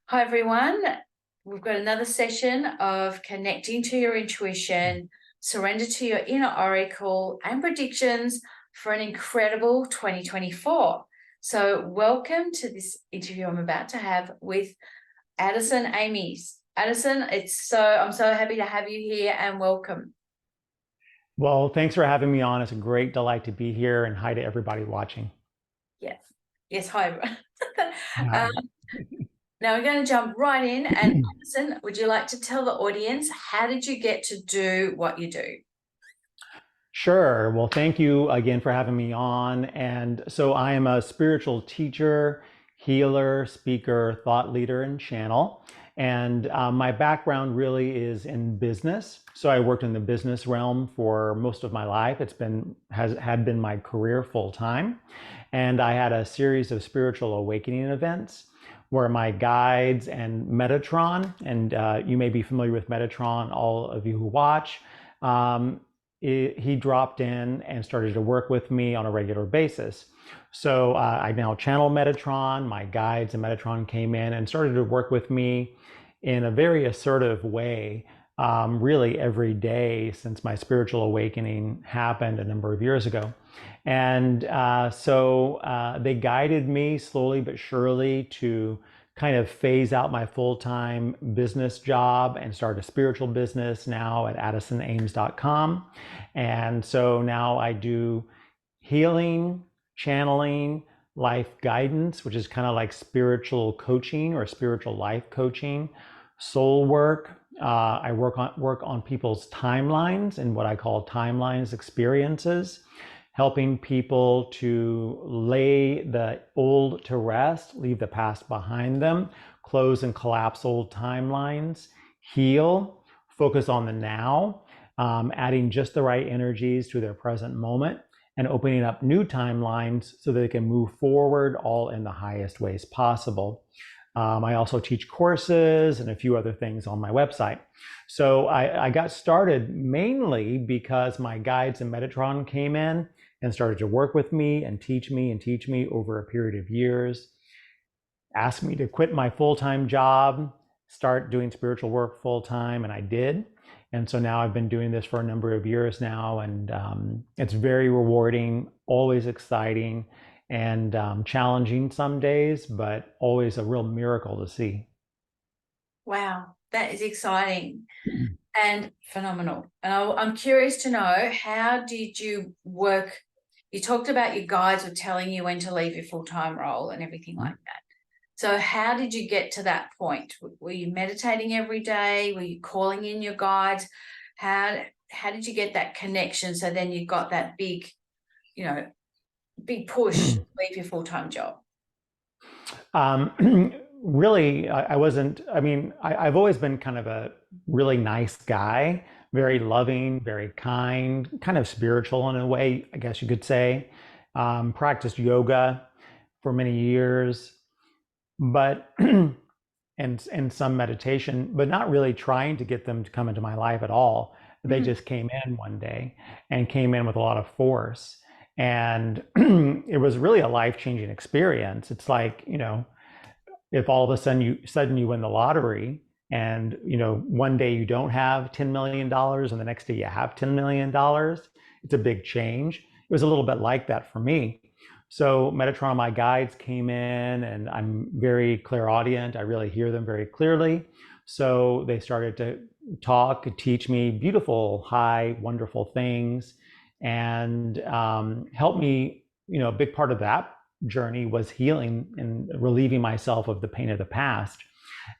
Hi, everyone. We've got another session of connecting to your intuition, surrender to your inner oracle, and predictions for an incredible 2024. So, welcome to this interview I'm about to have with Addison Ames. Addison, I'm so happy to have you here and welcome. Well, thanks for having me on. It's a great delight to be here, and hi to everybody watching. Yes. Yes, hi, everyone. Hi. Now we're going to jump right in. And Addison, would you like to tell the audience how did you get to do what you do? Sure. Well, thank you again for having me on. And so I am a spiritual teacher, healer, speaker, thought leader, and channel. And my background really is in business. So I worked in the business realm for most of my life. Had been my career full time. And I had a series of spiritual awakening events where my guides and Metatron, and you may be familiar with Metatron, all of you who watch, um, he dropped in and started to work with me on a regular basis. So I now channel Metatron. My guides and Metatron came in and started to work with me in a very assertive way, really every day since my spiritual awakening happened a number of years ago. And they guided me slowly but surely to kind of phase out my full-time business job and start a spiritual business now at AddisonAmes.com. And so now I do healing, channeling, life guidance, which is kind of like spiritual coaching or spiritual life coaching, soul work. I work on people's timelines and what I call timelines experiences, helping people to lay the old to rest, leave the past behind them, close and collapse old timelines, heal, focus on the now, adding just the right energies to their present moment, and opening up new timelines so that they can move forward all in the highest ways possible. I also teach courses and a few other things on my website. So I got started mainly because my guides in Metatron came in and started to work with me and teach me over a period of years, asked me to quit my full-time job, start doing spiritual work full-time, and I did. And so now I've been doing this for a number of years now, and it's very rewarding, always exciting, and challenging some days, but always a real miracle to see. Wow, that is exciting and phenomenal. And I'm curious to know, how did you work? You talked about your guides were telling you when to leave your full-time role and everything like that. So how did you get to that point? Were you meditating every day? Were you calling in your guides? How did you get that connection? So then you got that you know, big push to leave your full-time job. Really, I wasn't, I mean, I've always been kind of a really nice guy, very loving, very kind, kind of spiritual in a way, I guess you could say. Practiced yoga for many years, but and some meditation, but not really trying to get them to come into my life at all. They Mhm. just came in one day and came in with a lot of force. And it was really a life-changing experience. It's like, if all of a sudden you win the lottery and one day you don't have $10 million and the next day you have $10 million, it's a big change. It was a little bit like that for me. So Metatron, my guides came in, and I'm very clairaudient. I really hear them very clearly. So they started to talk, teach me beautiful, high, wonderful things, and help me. A big part of that journey was healing and relieving myself of the pain of the past.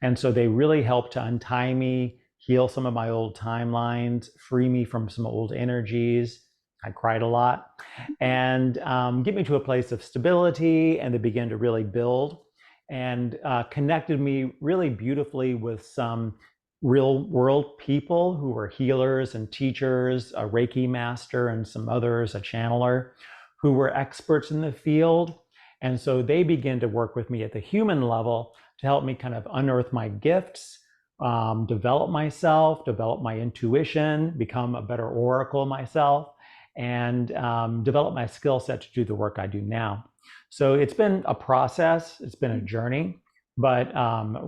And so they really helped to untie me, heal some of my old timelines, free me from some old energies. I cried a lot, and get me to a place of stability. And they began to really build and connected me really beautifully with some real world people who were healers and teachers, a Reiki master, and some others, a channeler, who were experts in the field. And so they began to work with me at the human level to help me kind of unearth my gifts, develop myself, develop my intuition, become a better oracle myself, and develop my skill set to do the work I do now. So it's been a process, it's been a journey, but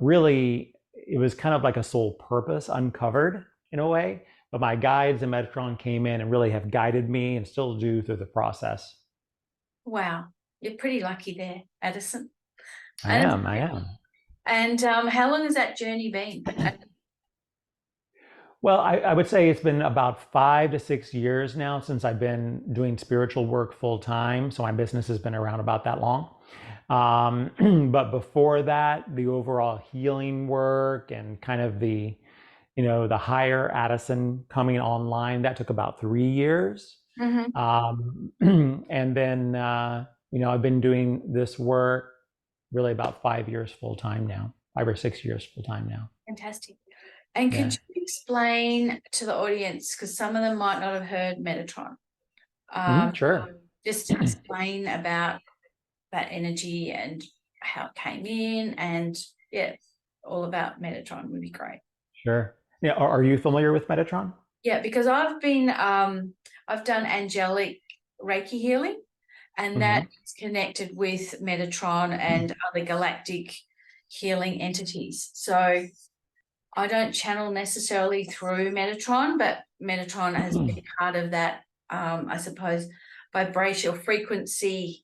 really it was kind of like a soul purpose uncovered in a way. But my guides and Metatron came in and really have guided me and still do through the process. Wow, you're pretty lucky there, Addison. I And am, I am. how long has that journey been? Well, I would say it's been about 5 to 6 years now since I've been doing spiritual work full time. So my business has been around about that long. But before that, the overall healing work and kind of the higher Addison coming online, that took about 3 years. Mhm. And then, I've been doing this work really about 5 years full time now, 5 or 6 years full time now. Fantastic. And could Yeah. you explain to the audience, because some of them might not have heard Metatron, um, Sure. just explain about that energy and how it came in, and yeah, all about Metatron would be great. Sure. Yeah. Are you familiar with Metatron? Yeah, because I've done angelic Reiki healing, and that Hmm. is connected with Metatron and other galactic healing entities. So I don't channel necessarily through Metatron, but Metatron has been part of that, I suppose, vibrational frequency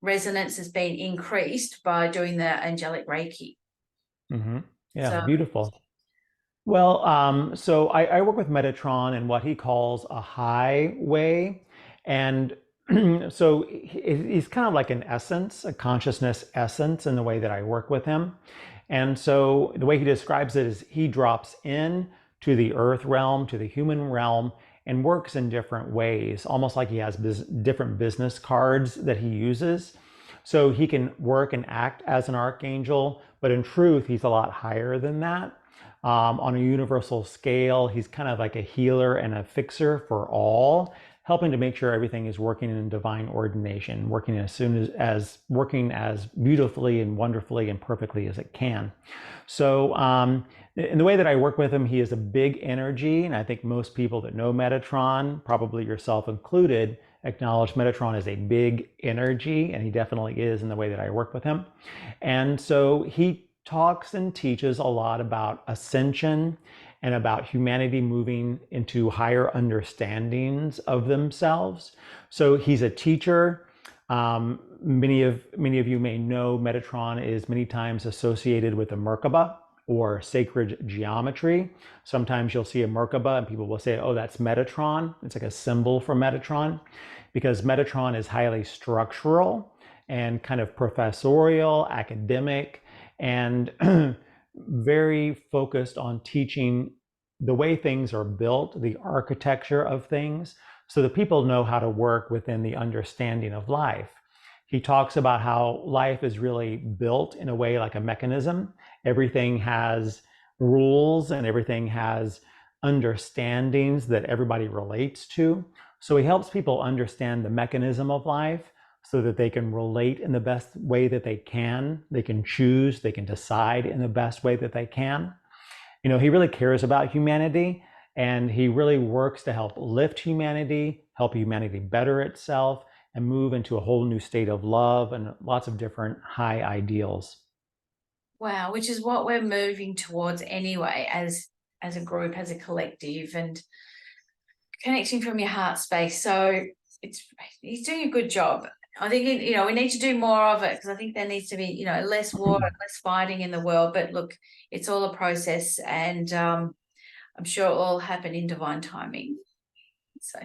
resonance has been increased by doing the angelic Reiki. Hmm. Yeah. So, Beautiful. Well, so I work with Metatron in what he calls a high way. And so he's kind of like an essence, a consciousness essence in the way that I work with him. And so the way he describes it is he drops in to the earth realm, to the human realm, and works in different ways, almost like he has different business cards that he uses. So he can work and act as an archangel, but in truth, he's a lot higher than that. On a universal scale, he's kind of like a healer and a fixer for all, helping to make sure everything is working in divine ordination, working working as beautifully and wonderfully and perfectly as it can. So, in the way that I work with him, he is a big energy, and I think most people that know Metatron, probably yourself included, acknowledge Metatron is a big energy, and he definitely is in the way that I work with him. And so he talks and teaches a lot about ascension and about humanity moving into higher understandings of themselves. So he's a teacher. Many of you may know Metatron is many times associated with the Merkaba or sacred geometry. Sometimes you'll see a Merkaba and people will say, oh, that's Metatron. It's like a symbol for Metatron because Metatron is highly structural and kind of professorial, academic, and very focused on teaching the way things are built, the architecture of things, so that people know how to work within the understanding of life. He talks about how life is really built in a way like a mechanism. Everything has rules and everything has understandings that everybody relates to. So he helps people understand the mechanism of life so that they can relate in the best way that they can. They can choose, they can decide in the best way that they can. He really cares about humanity and he really works to help lift humanity, help humanity better itself, and move into a whole new state of love and lots of different high ideals. wow, which is what we're moving towards anyway, as a group, as a collective, and connecting from your heart space. So it's he's doing a good job. I think we need to do more of it because I think there needs to be less war, less fighting in the world. But look, it's all a process, and I'm sure it will all happen in divine timing. So,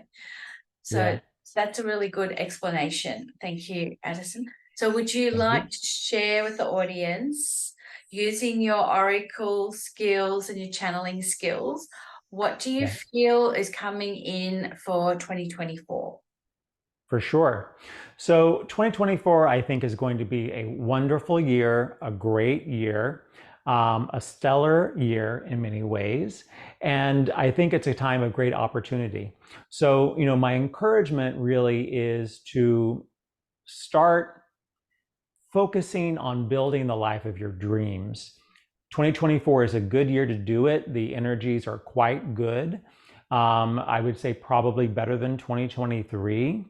so Yeah, that's a really good explanation. Thank you, Addison. So, would you thank you. like to share with the audience, using your oracle skills and your channeling skills, what do you Yeah, feel is coming in for 2024? for sure. So 2024, I think, is going to be a wonderful year, a great year, a stellar year in many ways. And I think it's a time of great opportunity. So, my encouragement really is to start focusing on building the life of your dreams. 2024 is a good year to do it. The energies are quite good. I would say probably better than 2023.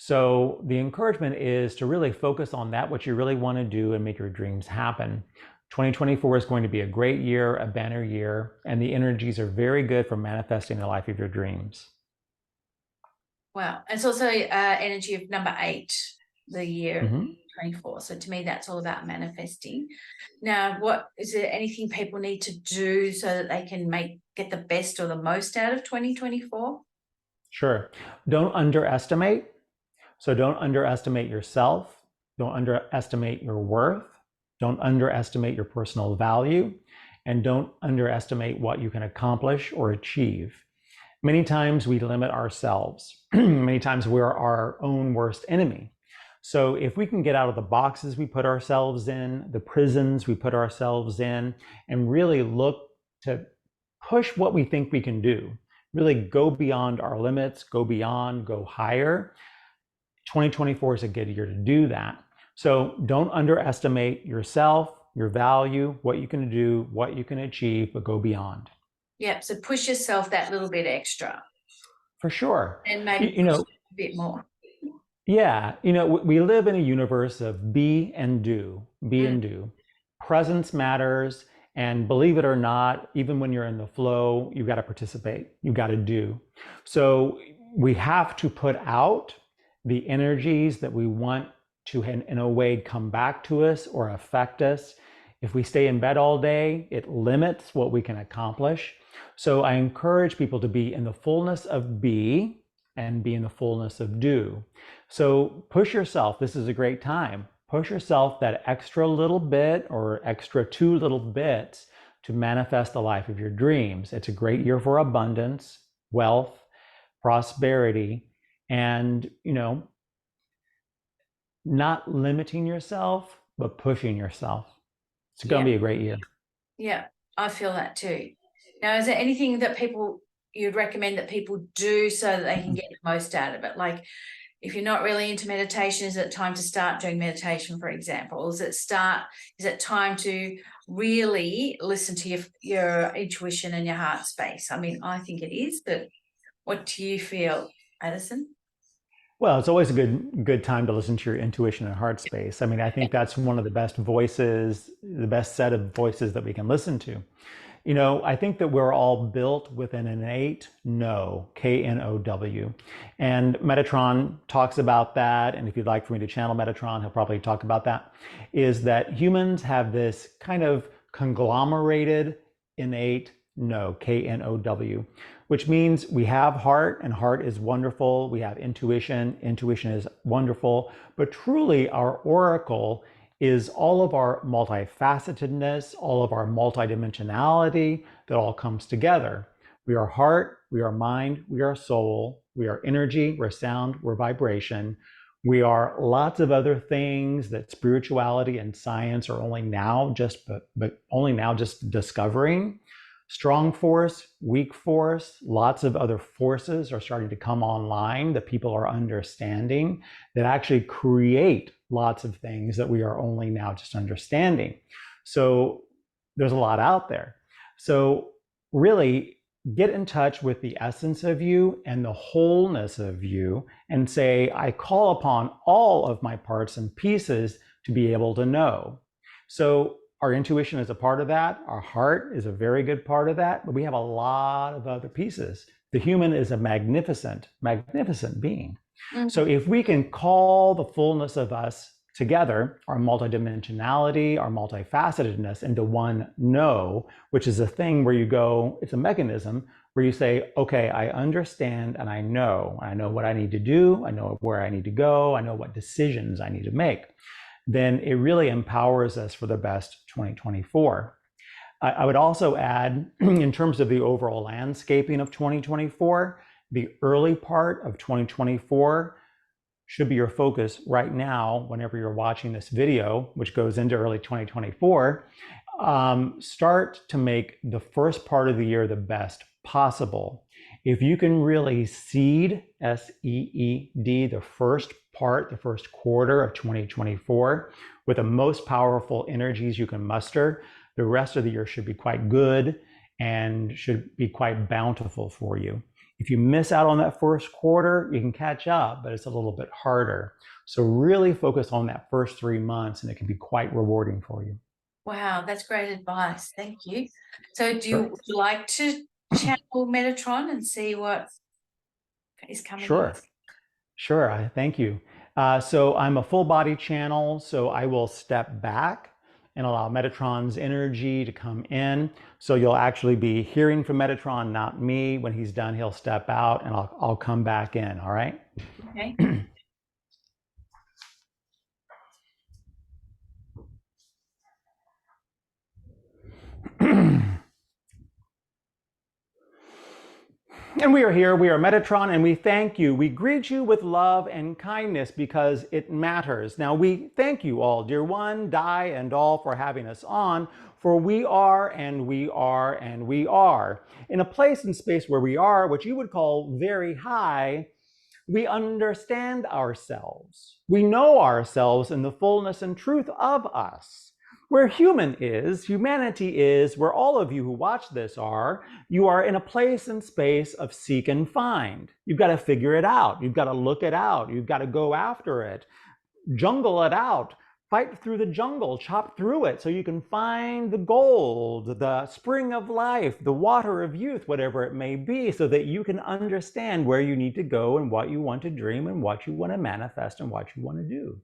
So the encouragement is to really focus on that, what you really want to do and make your dreams happen. 2024 is going to be a great year, a banner year, and the energies are very good for manifesting the life of your dreams. Wow. It's also energy of number 8, the year Mm-hmm. 24. So to me, that's all about manifesting. Now, what is there anything people need to do so that they can get the best or the most out of 2024? Sure. Don't underestimate. So don't underestimate yourself. Don't underestimate your worth. Don't underestimate your personal value. And don't underestimate what you can accomplish or achieve. Many times we limit ourselves. Many times we're our own worst enemy. So if we can get out of the boxes we put ourselves in, the prisons we put ourselves in, and really look to push what we think we can do, really go beyond our limits, go beyond, go higher, 2024 is a good year to do that. So don't underestimate yourself, your value, what you can do, what you can achieve, but go beyond. Yeah. So push yourself that little bit extra. For sure. And maybe You know, a bit more. yeah, we live in a universe of be and do, be and do. Presence matters. And believe it or not, even when you're in the flow, you've got to participate, you've got to do. So we have to put out the energies that we want to, in a way, come back to us or affect us. If we stay in bed all day, it limits what we can accomplish. So I encourage people to be in the fullness of be and be in the fullness of do. So push yourself. This is a great time. Push yourself that extra little bit or extra 2 little bits to manifest the life of your dreams. It's a great year for abundance, wealth, prosperity, and, not limiting yourself, but pushing yourself. It's going to be a great year. Yeah, I feel that too. Now, is there anything that you'd recommend that people do so that they can get the most out of it? Like, if you're not really into meditation, is it time to start doing meditation, for example? Is it time to really listen to your intuition and your heart space? I mean, I think it is, but what do you feel, Addison? Well, it's always a good time to listen to your intuition and heart space. I mean, I think that's one of the best voices, the best set of voices that we can listen to. I think that we're all built with an innate know, K-N-O-W. And Metatron talks about that. And if you'd like for me to channel Metatron, he'll probably talk about that, is that humans have this kind of conglomerated innate know, K-N-O-W, which means we have heart, and heart is wonderful. We have intuition is wonderful. But truly, our oracle is all of our multifacetedness, all of our multidimensionality that all comes together. We are heart, we are mind, we are soul, we are energy, we're sound, we're vibration. We are lots of other things that spirituality and science are only now just discovering. Strong force, weak force, lots of other forces are starting to come online that people are understanding that actually create lots of things that we are only now just understanding. So there's a lot out there. So really get in touch with the essence of you and the wholeness of you and say, I call upon all of my parts and pieces to be able to know. So our intuition is a part of that. Our heart is a very good part of that, but we have a lot of other pieces. The human is a magnificent, magnificent being. Mm-hmm. So if we can call the fullness of us together, our multidimensionality, our multifacetedness into one know, which is a thing where you go, it's a mechanism where you say, okay, I understand and I know what I need to do. I know where I need to go. I know what decisions I need to make. Then it really empowers us for the best 2024. I would also add, in terms of the overall landscaping of 2024, the early part of 2024 should be your focus right now, whenever you're watching this video, which goes into early 2024. Start to make the first part of the year the best possible. If you can really seed, S-E-E-D, the first quarter of 2024 with the most powerful energies you can muster, the rest of the year should be quite good and should be quite bountiful for you. If you miss out on that first quarter, you can catch up, but it's a little bit harder. So really focus on that first 3 months and it can be quite rewarding for you. Wow, that's great advice. Thank you. So would you like to channel Metatron and see what is coming in? Sure. Sure, thank you. So I'm a full body channel, so I will step back and allow Metatron's energy to come in. So you'll actually be hearing from Metatron, not me. When he's done, he'll step out and I'll come back in, all right? Okay. And we are here, we are Metatron, and we thank you. We greet you with love and kindness because it matters. Now we thank you all, dear one, Di, and all for having us on, for we are and we are and we are. In a place and space where we are, what you would call very high, we understand ourselves. We know ourselves in the fullness and truth of us. Where humanity is, where all of you who watch this are, you are in a place and space of seek and find. You've got to figure it out. You've got to look it out. You've got to go after it, jungle it out, fight through the jungle, chop through it so you can find the gold, the spring of life, the water of youth, whatever it may be, so that you can understand where you need to go and what you want to dream and what you want to manifest and what you want to do.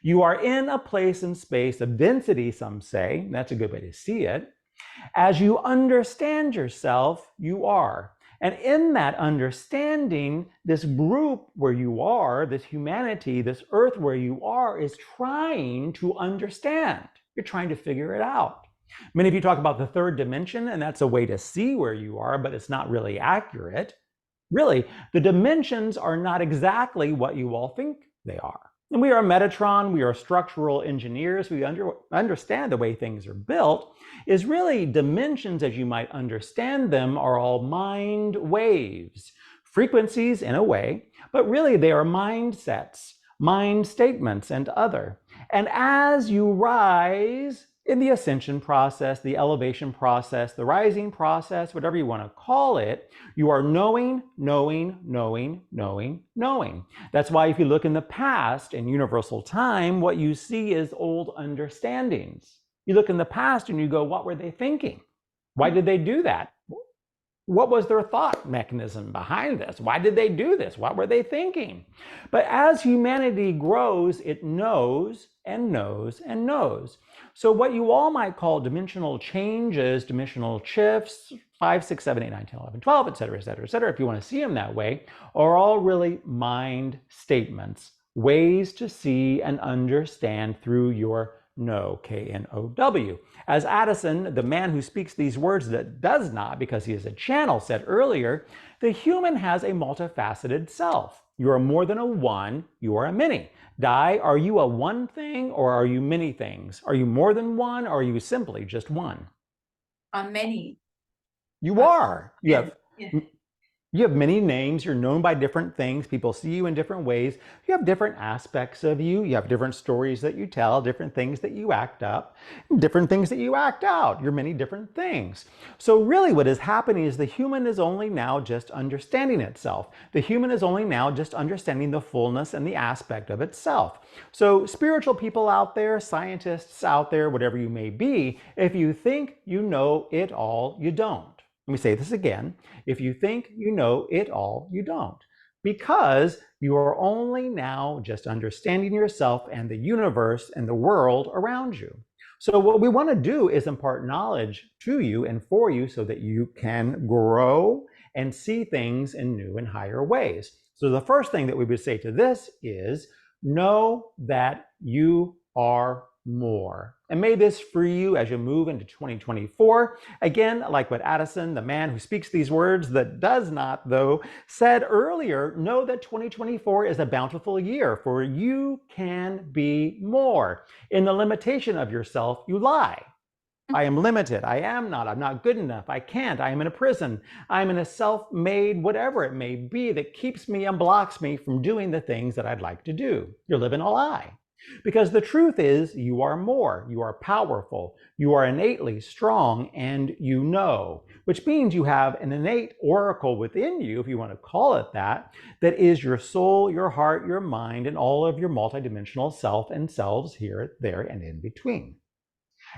You are in a place and space of density, some say. That's a good way to see it. As you understand yourself, you are. And in that understanding, this group where you are, this humanity, this earth where you are, is trying to understand. You're trying to figure it out. Many of you talk about the third dimension, and that's a way to see where you are, but it's not really accurate. Really, the dimensions are not exactly what you all think they are. And we are Metatron, we are structural engineers, we understand the way things are built, is really dimensions as you might understand them are all mind waves, frequencies in a way, but really they are mindsets, mind statements and other. And as you rise in the ascension process, the elevation process, the rising process, whatever you want to call it, you are knowing, knowing, knowing, knowing, knowing. That's why if you look in the past in universal time, what you see is old understandings. You look in the past and you go, what were they thinking? Why did they do that? What was their thought mechanism behind this? Why did they do this? What were they thinking? But as humanity grows, it knows and knows and knows. So what you all might call dimensional changes, dimensional shifts, 5, 6, 7, 8, 9, 10, 11, 12, et cetera, if you want to see them that way, are all really mind statements, ways to see and understand through your know, K-N-O-W. As Addison, the man who speaks these words that does not, because he is a channel, said earlier, the human has a multifaceted self. You are more than a one, you are a many. Di, are you a one thing or are you many things? Are you more than one or are you simply just one? I'm many. You are. Yeah. You have many names, you're known by different things, people see you in different ways, you have different aspects of you, you have different stories that you tell, different things that you act up, different things that you act out, you're many different things. So really what is happening is the human is only now just understanding itself. The human is only now just understanding the fullness and the aspect of itself. So spiritual people out there, scientists out there, whatever you may be, if you think you know it all, you don't. Let me say this again. If you think you know it all, you don't. Because you are only now just understanding yourself and the universe and the world around you. So what we want to do is impart knowledge to you and for you so that you can grow and see things in new and higher ways. So the first thing that we would say to this is know that you are more. And may this free you as you move into 2024. Again, like what Addison, the man who speaks these words that does not, though, said earlier, know that 2024 is a bountiful year, for you can be more. In the limitation of yourself, you lie. I am limited. I am not. I'm not good enough. I can't. I am in a prison. I'm in a self-made whatever it may be that keeps me and blocks me from doing the things that I'd like to do. You're living a lie. Because the truth is, you are more, you are powerful, you are innately strong, and you know, which means you have an innate oracle within you, if you want to call it that is your soul, your heart, your mind, and all of your multidimensional self and selves here, there, and in between.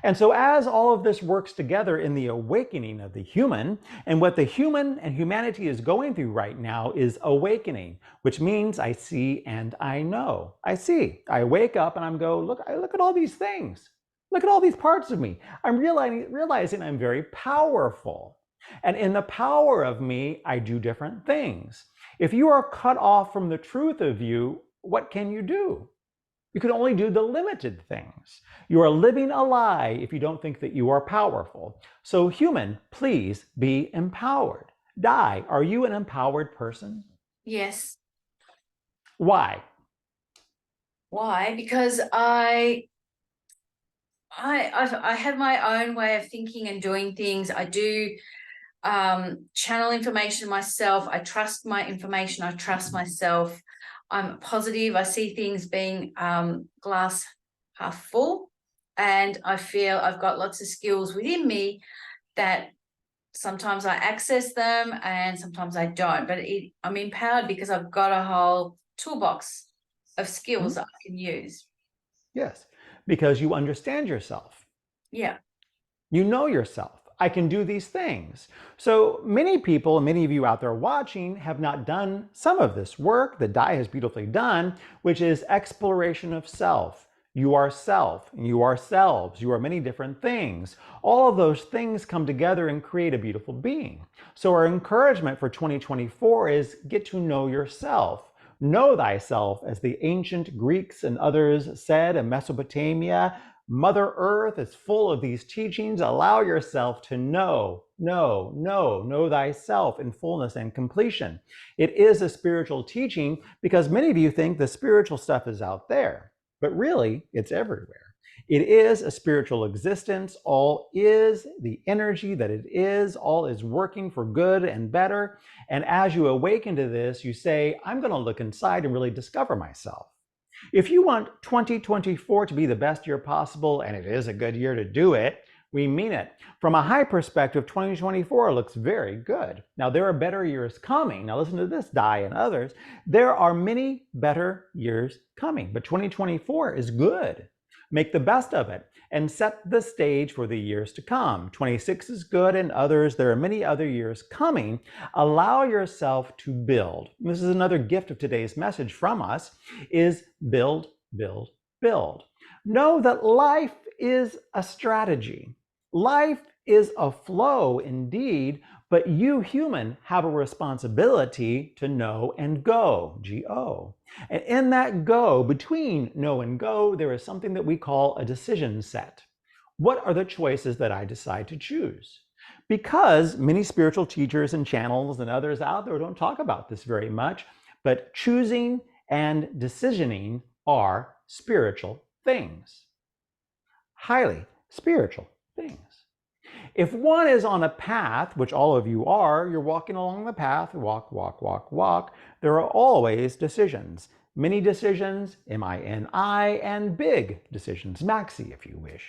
And so as all of this works together in the awakening of the human, and what the human and humanity is going through right now is awakening, which means I see and I know. I see. I wake up and I'm go, look, I look at all these things. Look at all these parts of me. I'm realizing I'm very powerful. And in the power of me, I do different things. If you are cut off from the truth of you, what can you do? You can only do the limited things. You are living a lie if you don't think that you are powerful. So human, please be empowered. Di, are you an empowered person? Yes. Why? Why? Because I have my own way of thinking and doing things. I do channel information myself. I trust my information. I trust myself. I'm positive. I see things being glass half full, and I feel I've got lots of skills within me that sometimes I access them and sometimes I don't. But I'm empowered because I've got a whole toolbox of skills that I can use. Yes, because you understand yourself. Yeah. You know yourself. I can do these things. So many people, many of you out there watching, have not done some of this work that Di has beautifully done, which is exploration of self. You are self, and you are selves. You are many different things. All of those things come together and create a beautiful being. So our encouragement for 2024 is get to know yourself. Know thyself, as the ancient Greeks and others said in Mesopotamia. Mother Earth is full of these teachings. Allow yourself to know thyself in fullness and completion. It is a spiritual teaching because many of you think the spiritual stuff is out there, but really it's everywhere. It is a spiritual existence. All is the energy that it is. All is working for good and better. And as you awaken to this, you say, I'm going to look inside and really discover myself. If you want 2024 to be the best year possible, and it is a good year to do it, we mean it. From a high perspective, 2024 looks very good. Now, there are better years coming. Now, listen to this, Di and others. There are many better years coming, but 2024 is good. Make the best of it and set the stage for the years to come. 26 is good, and others, there are many other years coming. Allow yourself to build. This is another gift of today's message from us, is build, build, build. Know that life is a strategy. Life is a flow indeed, but you, human, have a responsibility to know and go, G-O. And in that go, between know and go, there is something that we call a decision set. What are the choices that I decide to choose? Because many spiritual teachers and channels and others out there don't talk about this very much, but choosing and decisioning are spiritual things. Highly spiritual things. If one is on a path, which all of you are, you're walking along the path, walk, walk, walk, walk, there are always decisions. Many decisions, M-I-N-I, and big decisions, maxi if you wish.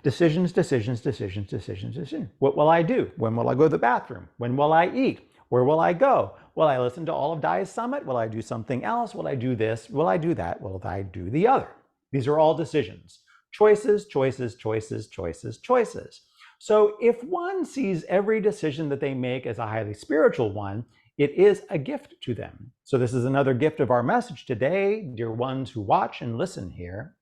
Decisions, decisions, decisions, decisions, decisions. What will I do? When will I go to the bathroom? When will I eat? Where will I go? Will I listen to all of Di's summit? Will I do something else? Will I do this? Will I do that? Will I do the other? These are all decisions. Choices, choices, choices, choices, choices. So if one sees every decision that they make as a highly spiritual one, it is a gift to them. So this is another gift of our message today, dear ones who watch and listen here,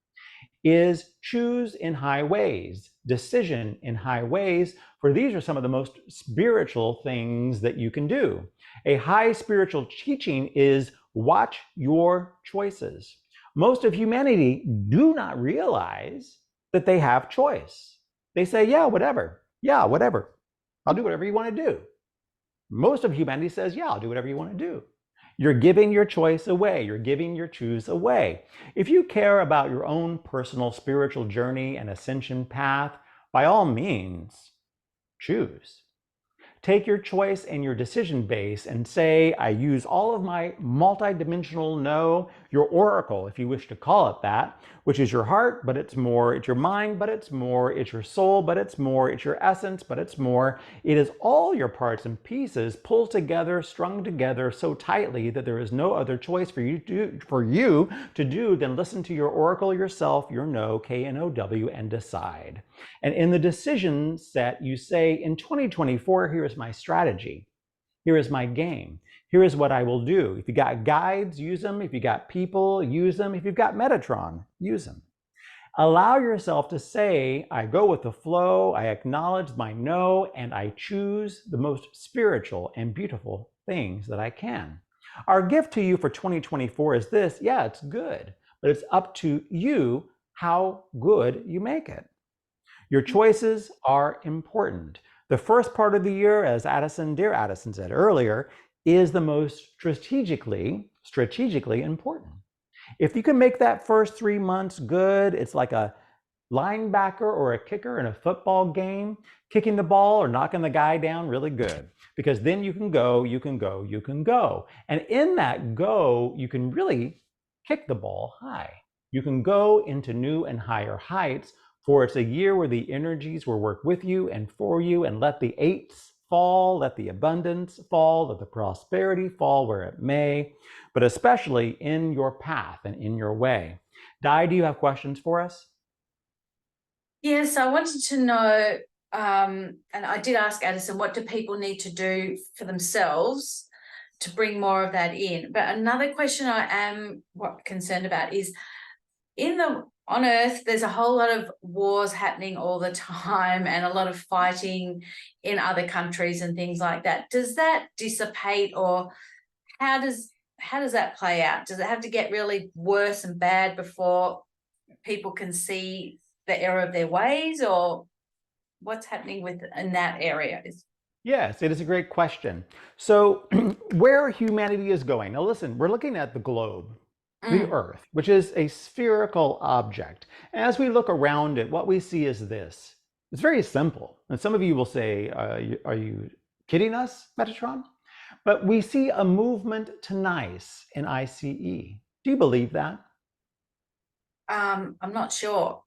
is choose in high ways, decision in high ways, for these are some of the most spiritual things that you can do. A high spiritual teaching is watch your choices. Most of humanity do not realize that they have choice. They say, yeah, whatever. Yeah, whatever. I'll do whatever you want to do. Most of humanity says, yeah, I'll do whatever you want to do. You're giving your choice away. You're giving your choose away. If you care about your own personal spiritual journey and ascension path, by all means, choose. Take your choice and your decision base and say, I use all of my multidimensional know. your oracle, if you wish to call it that, which is your heart, but it's more, it's your mind, but it's more, it's your soul, but it's more, it's your essence, but it's more. It is all your parts and pieces pulled together, strung together so tightly that there is no other choice for you to do than listen to your oracle yourself, your know, K-N-O-W, and decide. And in the decision set, you say, in 2024, here is my strategy. Here is my game. Here is what I will do. If you got guides, use them. If you got people, use them. If you've got Metatron, use them. Allow yourself to say, I go with the flow, I acknowledge my no, and I choose the most spiritual and beautiful things that I can. Our gift to you for 2024 is this. Yeah, it's good, but it's up to you how good you make it. Your choices are important. The first part of the year, as dear Addison said earlier, is the most strategically important. If you can make that first 3 months good, it's like a linebacker or a kicker in a football game, kicking the ball or knocking the guy down really good, because then you can go. And in that go, you can really kick the ball high. You can go into new and higher heights, for it's a year where the energies will work with you and for you, and let the eights fall, let the abundance fall, let the prosperity fall where it may, but especially in your path and in your way. Di, do you have questions for us? Yes, I wanted to know, and I did ask Addison, what do people need to do for themselves to bring more of that in? But another question I am concerned about is, on Earth, there's a whole lot of wars happening all the time and a lot of fighting in other countries and things like that. Does that dissipate, or how does that play out? Does it have to get really worse and bad before people can see the error of their ways, or what's happening in that area? Yes, it is a great question. So where humanity is going. Now listen, we're looking at the globe, the Earth, which is a spherical object. As we look around it, what we see is this. It's very simple. And some of you will say, are you kidding us, Metatron? But we see a movement to nice in ICE. Do you believe that? I'm not sure.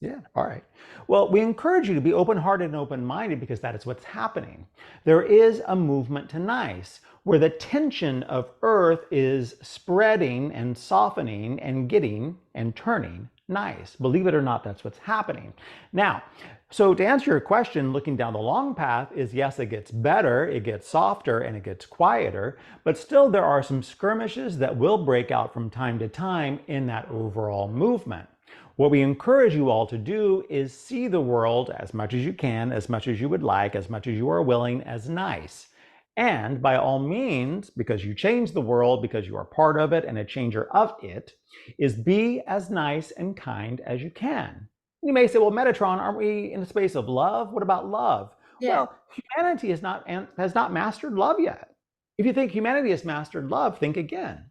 Yeah, all right. Well, we encourage you to be open-hearted and open-minded, because that is what's happening. There is a movement to nice, where the tension of Earth is spreading and softening and getting and turning nice. Believe it or not, that's what's happening. Now, so to answer your question, looking down the long path is, yes, it gets better, it gets softer, and it gets quieter, but still there are some skirmishes that will break out from time to time in that overall movement. What we encourage you all to do is see the world as much as you can, as much as you would like, as much as you are willing, as nice. And by all means, because you change the world, because you are part of it and a changer of it, is be as nice and kind as you can. You may say, well, Metatron, aren't we in a space of love? What about love? Yeah. Well, humanity has not mastered love yet. If you think humanity has mastered love, think again.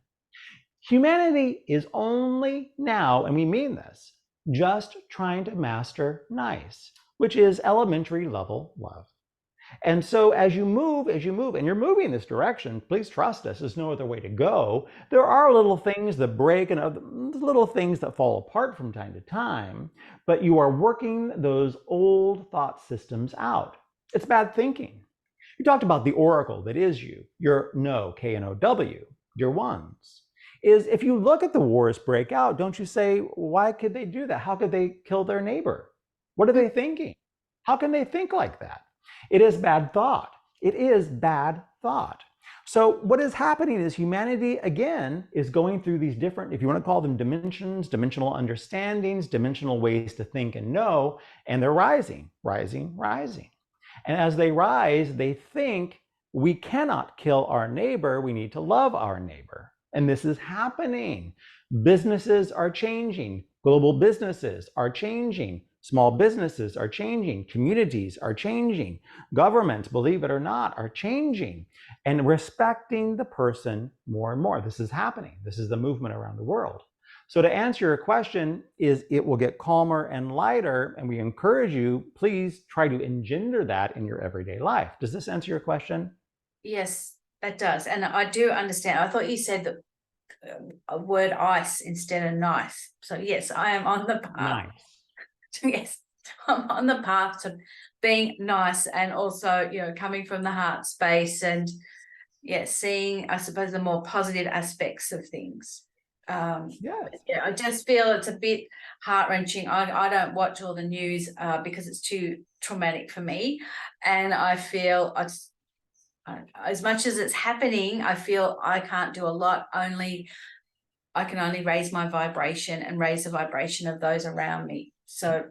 Humanity is only now, and we mean this, just trying to master nice, which is elementary level love. And so as you move, and you're moving in this direction, please trust us, there's no other way to go. There are little things that break and other little things that fall apart from time to time, but you are working those old thought systems out. It's bad thinking. You talked about the oracle that is you, your know, K-N-O-W, your ones. Is if you look at the wars break out, don't you say, why could they do that? How could they kill their neighbor? What are they thinking? How can they think like that? It is bad thought. It is bad thought. So what is happening is humanity, again, is going through these different, if you want to call them dimensions, dimensional understandings, dimensional ways to think and know, and they're rising. And as they rise, they think we cannot kill our neighbor, we need to love our neighbor. And this is happening. Businesses are changing. Global businesses are changing. Small businesses are changing. Communities are changing. Governments, believe it or not, are changing and respecting the person more and more. This is happening. This is the movement around the world. So to answer your question is, it will get calmer and lighter, and we encourage you, please try to engender that in your everyday life. Does this answer your question? Yes, that does. And I do understand. I thought you said that a word ice instead of nice. So yes, I am on the path. Nice. Yes, I'm on the path to being nice, and also, coming from the heart space, and seeing, I suppose, the more positive aspects of things. Yes. I just feel it's a bit heart-wrenching. I don't watch all the news because it's too traumatic for me, and I feel as much as it's happening, I feel I can't do a lot. I can only raise my vibration and raise the vibration of those around me. So,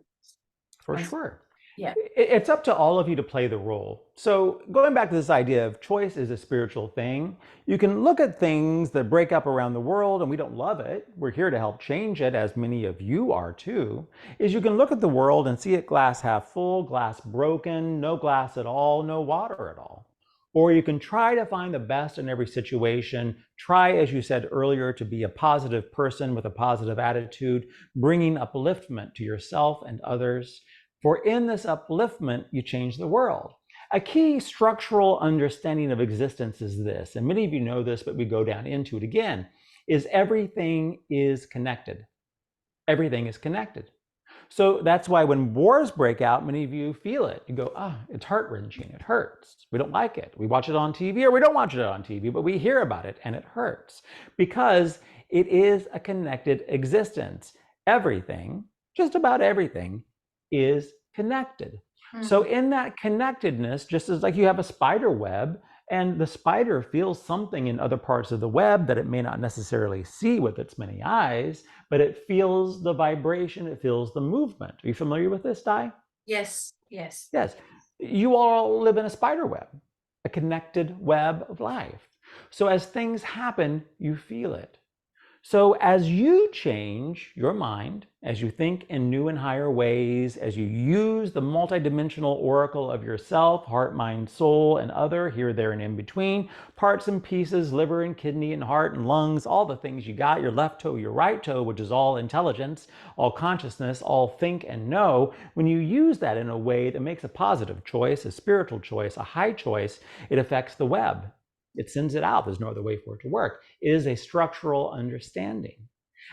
For sure. yeah. It's up to all of you to play the role. So going back to this idea of choice is a spiritual thing, you can look at things that break up around the world and we don't love it. We're here to help change it, as many of you are too. Is you can look at the world and see it glass half full, glass broken, no glass at all, no water at all. Or you can try to find the best in every situation. Try, as you said earlier, to be a positive person with a positive attitude, bringing upliftment to yourself and others. For in this upliftment, you change the world. A key structural understanding of existence is this, and many of you know this, but we go down into it again, is everything is connected. Everything is connected. So that's why when wars break out, many of you feel it. You go, it's heart-wrenching, it hurts. We don't like it. We watch it on TV, or we don't watch it on TV, but we hear about it and it hurts because it is a connected existence. Everything, just about everything, is connected. So in that connectedness, just as like you have a spider web, and the spider feels something in other parts of the web that it may not necessarily see with its many eyes, but it feels the vibration, it feels the movement. Are you familiar with this, Di? Yes, yes. Yes. You all live in a spider web, a connected web of life. So as things happen, you feel it. So as you change your mind, as you think in new and higher ways, as you use the multidimensional oracle of yourself, heart, mind, soul, and other, here, there, and in between, parts and pieces, liver and kidney and heart and lungs, all the things you got, your left toe, your right toe, which is all intelligence, all consciousness, all think and know, when you use that in a way that makes a positive choice, a spiritual choice, a high choice, it affects the web. It sends it out. There's no other way for it to work. It is a structural understanding.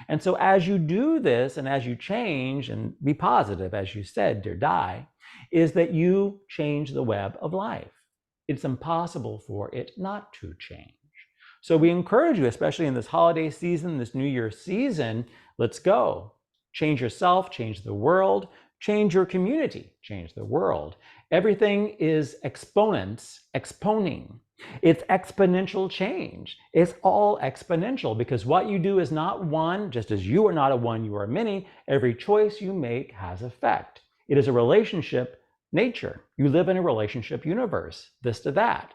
And so as you do this and as you change and be positive, as you said, dear Di, is that you change the web of life. It's impossible for it not to change. So we encourage you, especially in this holiday season, this New Year season, let's go. Change yourself, change the world, change your community, change the world. Everything is exponents, exponing. It's exponential change. It's all exponential because what you do is not one, just as you are not a one, you are many. Every choice you make has effect. It is a relationship nature. You live in a relationship universe, this to that.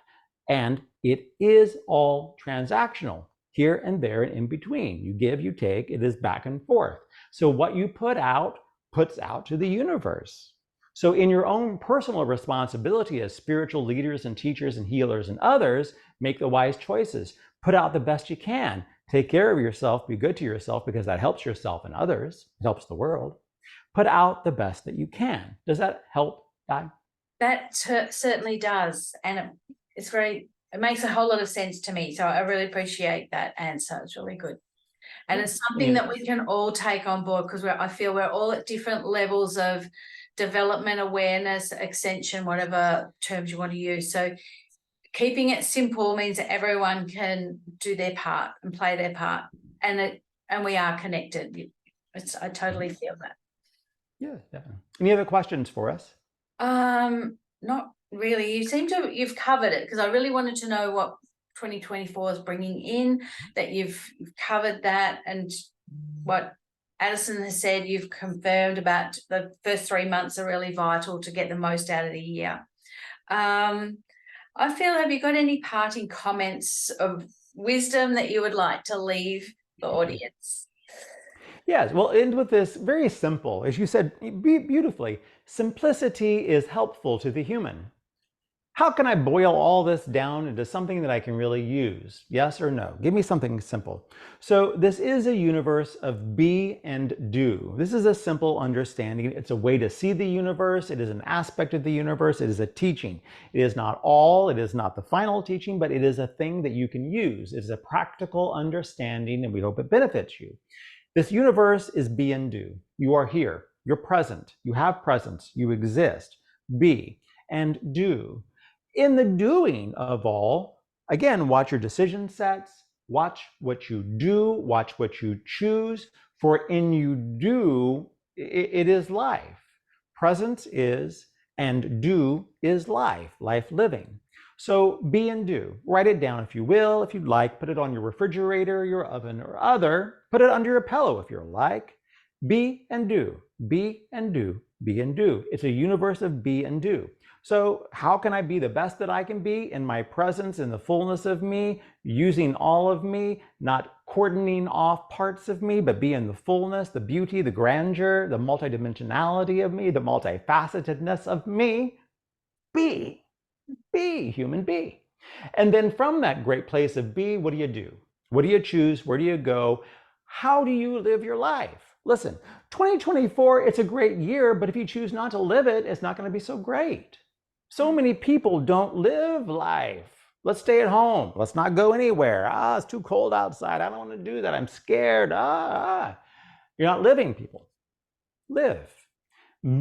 And it is all transactional, here and there and in between. You give, you take, it is back and forth. So what you put out puts out to the universe. So in your own personal responsibility as spiritual leaders and teachers and healers and others, make the wise choices. Put out the best you can. Take care of yourself. Be good to yourself because that helps yourself and others. It helps the world. Put out the best that you can. Does that help, Di? That certainly does. And it makes a whole lot of sense to me. So I really appreciate that answer. It's really good. And it's something that we can all take on board because I feel we're all at different levels of development, awareness, ascension, whatever terms you want to use. So keeping it simple means that everyone can do their part and play their part, and we are connected. I totally feel that. Yeah, definitely. Any other questions for us? Not really. You've covered it because I really wanted to know what 2024 is bringing in. That you've covered that, and what Addison has said, you've confirmed about the first 3 months are really vital to get the most out of the year. I feel, have you got any parting comments of wisdom that you would like to leave the audience? Yes, we'll end with this very simple. As you said beautifully, simplicity is helpful to the human. How can I boil all this down into something that I can really use? Yes or no? Give me something simple. So this is a universe of be and do. This is a simple understanding. It's a way to see the universe. It is an aspect of the universe. It is a teaching. It is not all. It is not the final teaching, but it is a thing that you can use. It is a practical understanding, and we hope it benefits you. This universe is be and do. You are here. You're present. You have presence. You exist. Be and do. In the doing of all, again, watch your decision sets, watch what you do, watch what you choose, for in you do, it is life. Presence is, and do is life, life living. So be and do. Write it down if you will, if you'd like. Put it on your refrigerator, your oven, or other. Put it under your pillow if you're like. Be and do, be and do, be and do. It's a universe of be and do. So how can I be the best that I can be in my presence, in the fullness of me, using all of me, not cordoning off parts of me, but be in the fullness, the beauty, the grandeur, the multidimensionality of me, the multifacetedness of me? Be human, be. And then from that great place of be, what do you do? What do you choose? Where do you go? How do you live your life? Listen, 2024, it's a great year, but if you choose not to live it, it's not going to be so great. So many people don't live life. Let's stay at home. Let's not go anywhere. It's too cold outside. I don't want to do that. I'm scared. You're not living, people. Live.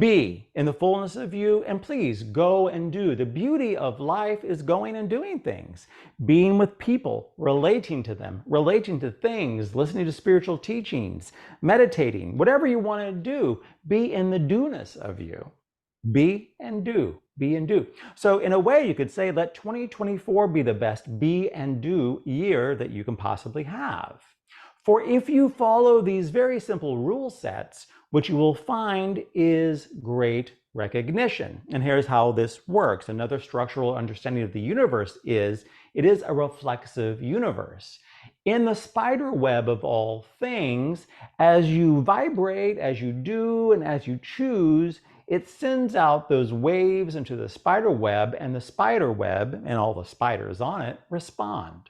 Be in the fullness of you, and please go and do. The beauty of life is going and doing things, being with people, relating to them, relating to things, listening to spiritual teachings, meditating, whatever you want to do, be in the do-ness of you. Be and do, be and do. So in a way, you could say, let 2024 be the best be and do year that you can possibly have. For if you follow these very simple rule sets, what you will find is great recognition. And here's how this works. Another structural understanding of the universe is it is a reflexive universe. In the spider web of all things, as you vibrate, as you do, and as you choose, it sends out those waves into the spider web, and the spider web and all the spiders on it respond.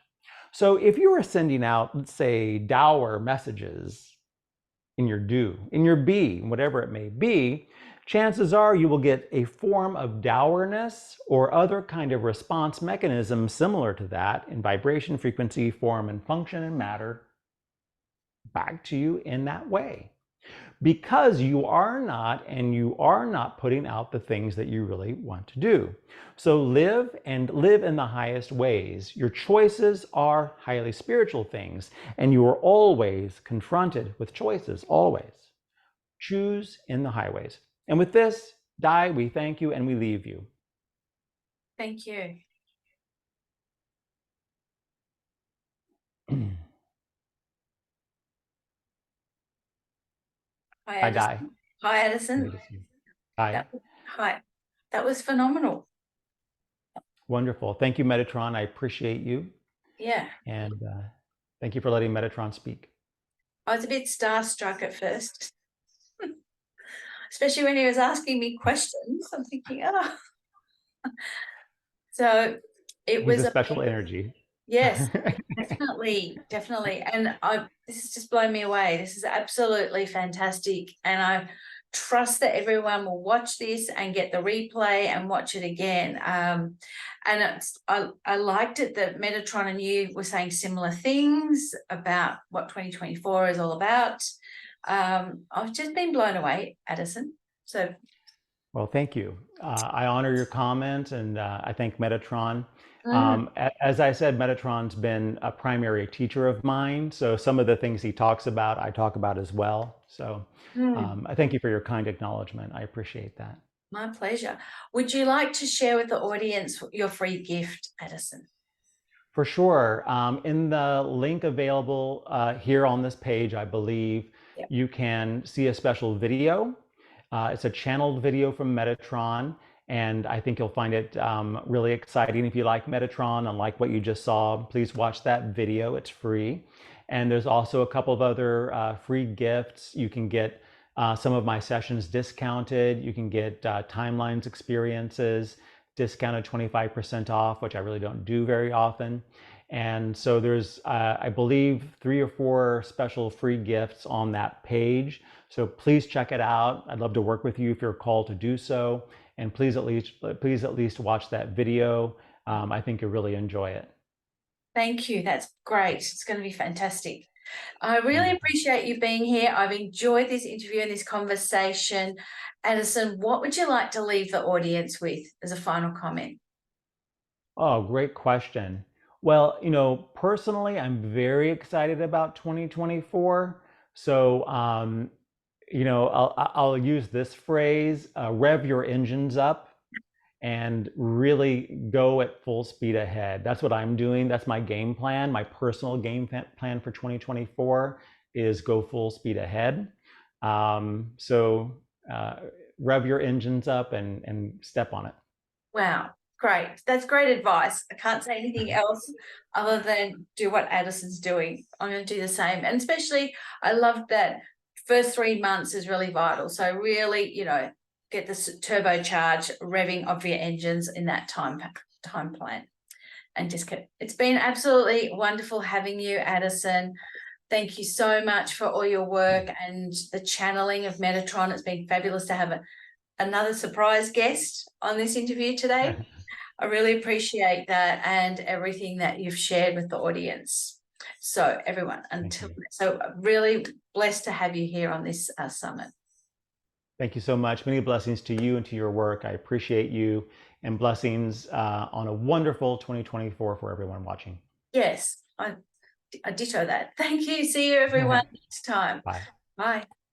So if you are sending out, let's say, dour messages in your do, in your be, whatever it may be, chances are you will get a form of dourness or other kind of response mechanism similar to that in vibration, frequency, form, and function and matter back to you in that way. Because you are not putting out the things that you really want to do. So live and live in the highest ways. Your choices are highly spiritual things, and you are always confronted with choices, always. Choose in the highways. And with this, Di, we thank you and we leave you. Thank you. Hi, Hi, Addison. Di. Hi, Addison. Hi. Hi. That was phenomenal. Wonderful. Thank you, Metatron. I appreciate you. Yeah. And thank you for letting Metatron speak. I was a bit starstruck at first, especially when he was asking me questions. I'm thinking, oh. So it was a special energy. Yes, definitely. And this has just blown me away. This is absolutely fantastic. And I trust that everyone will watch this and get the replay and watch it again. And I liked it that Metatron and you were saying similar things about what 2024 is all about. I've just been blown away, Addison. So, well, thank you. I honor your comment, and I thank Metatron. As I said, Metatron's been a primary teacher of mine, so some of the things he talks about, I talk about as well. So I thank you for your kind acknowledgement. I appreciate that. My pleasure. Would you like to share with the audience your free gift, Addison? For sure. In the link available here on this page, I believe, you can see a special video. It's a channeled video from Metatron, and I think you'll find it really exciting. If you like Metatron and like what you just saw, please watch that video. It's free. And there's also a couple of other free gifts. You can get some of my sessions discounted. You can get timelines experiences, discounted 25% off, which I really don't do very often. And so there's, I believe, 3 or 4 special free gifts on that page. So please check it out. I'd love to work with you if you're called to do so. And please at least watch that video. I think you'll really enjoy it. Thank you. That's great. It's going to be fantastic. I really Wonderful. appreciate you being here. I've enjoyed this interview and this conversation. Addison, what would you like to leave the audience with as a final comment? Oh, great question. Well, personally, I'm very excited about 2024. So, I'll use this phrase, rev your engines up and really go at full speed ahead. That's what I'm doing. That's my game plan. My personal plan for 2024 is go full speed ahead. So rev your engines up and step on it. Wow, great. That's great advice. I can't say anything else other than do what Addison's doing. I'm going to do the same. And especially, I love that first 3 months is really vital. So really, get this turbocharge revving of your engines in that time plan. And it's been absolutely wonderful having you, Addison. Thank you so much for all your work and the channeling of Metatron. It's been fabulous to have another surprise guest on this interview today. I really appreciate that and everything that you've shared with the audience. So everyone, really blessed to have you here on this summit. Thank you so much. Many blessings to you and to your work. I appreciate you, and blessings on a wonderful 2024 for everyone watching. Yes, I ditto that. Thank you. See you everyone next time. Bye. Bye.